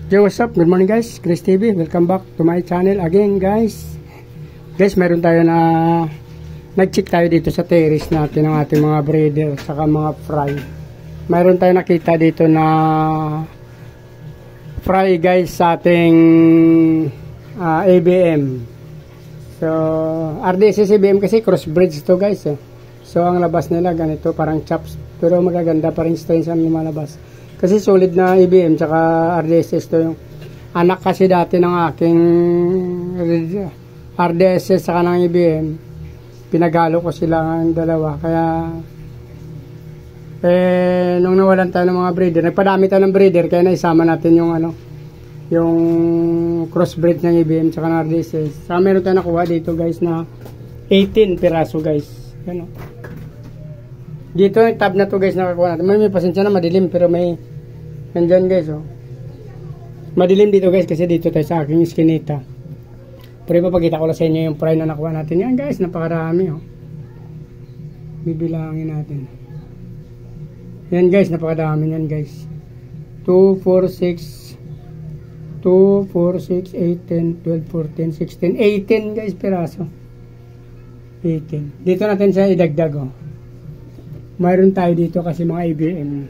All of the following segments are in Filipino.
Yo, what's up? Good morning guys, Chris TV. Welcome back to my channel again guys. Guys, meron tayo na nag-check tayo dito sa terrace natin ng ating mga breeder saka mga fry. Meron tayo nakita dito na fry guys sa ating ABM. So, RDSS ABM kasi crossbreeds to guys eh. So, ang labas nila ganito parang chops, pero magaganda pa rin strains ang lumalabas. Kasi solid na IBM tsaka RDSS to yung anak kasi dati ng aking RDSS saka ng IBM. Pinagalo ko sila ng dalawa. Kaya nung nawalan tayo ng mga breeder, nagpadami tayo ng breeder kaya naisama natin yung yung crossbreed ng IBM tsaka ng RDSS. Saka meron tayo nakuha dito guys na 18 piraso guys. Ano? Dito yung tab na to guys nakakuha natin. May pasensya na madilim pero may nandyan guys oh. Madilim dito guys kasi dito tayo sa aking iskinita. Pero ipapakita ko lang sa inyo yung fry na nakuha natin. Yan guys, napakarami oh. Bibilangin natin. Yan guys, napakadami yan guys. 2, 4, 6 2, 4, 6, 8, 10, 12, 14, 16, 18 guys piraso. 18. Dito natin siya idagdag oh. Mayroon tayo dito kasi mga IBM.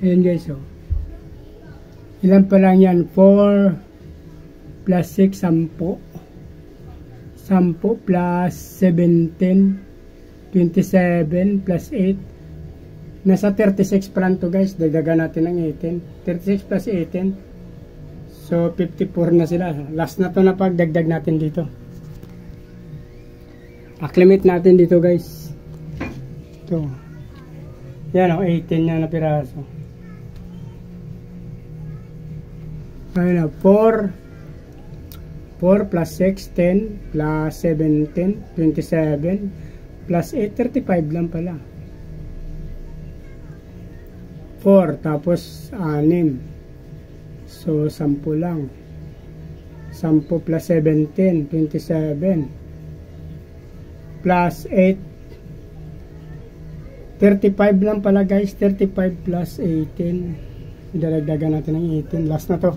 Ayan guys oh. Ilan pa lang yan? 4 plus 6, 10. 10 plus 17, 27 plus 8. Nasa 36 pa lang to guys. Dagdagan natin ng 18. 36 plus 18. So 54 na sila. Last na to na pagdagdag natin dito. Acclimate natin dito guys. Ito. Yan o, 18 na piraso. Ayun na, 4 plus 6, 10 plus 17, 27 plus 8, 35 lang pala. 4 tapos 6. So 10 lang. 10 plus 17, 27 plus 8, 35 lang pala guys. 35 plus 18. Idadagdagan natin ng 18. Last na to.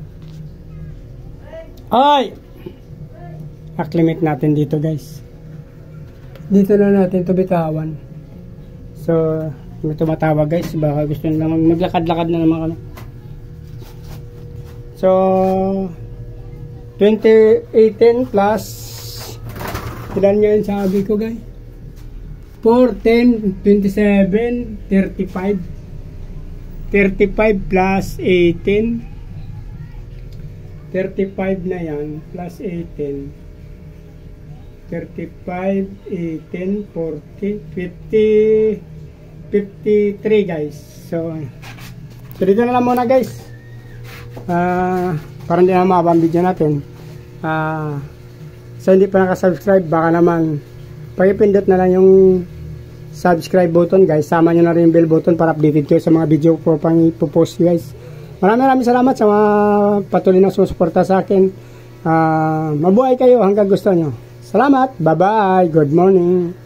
Ay! Acclimate natin dito guys. Dito na natin to bitawan. So, may tumatawag guys. Baka gusto nila maglakad-lakad na naman kami. So, 2018 plus ilan nyo yung sabi ko guys? 4, 10, 27, 35 plus 18 35 na yan plus 18 35, 18, 40, 50 53 guys. So dito na lang muna guys. Parang hindi na mababa ang video natin. So hindi pa nakasubscribe, baka naman pakipindot na lang yung subscribe button guys. Sama nyo na rin yung bell button para updated kayo sa mga video ko pang ipopost guys. Maraming salamat sa mga patuloy na sumusuporta sa akin. Mabuhay kayo hanggang gusto nyo. Salamat. Bye bye. Good morning.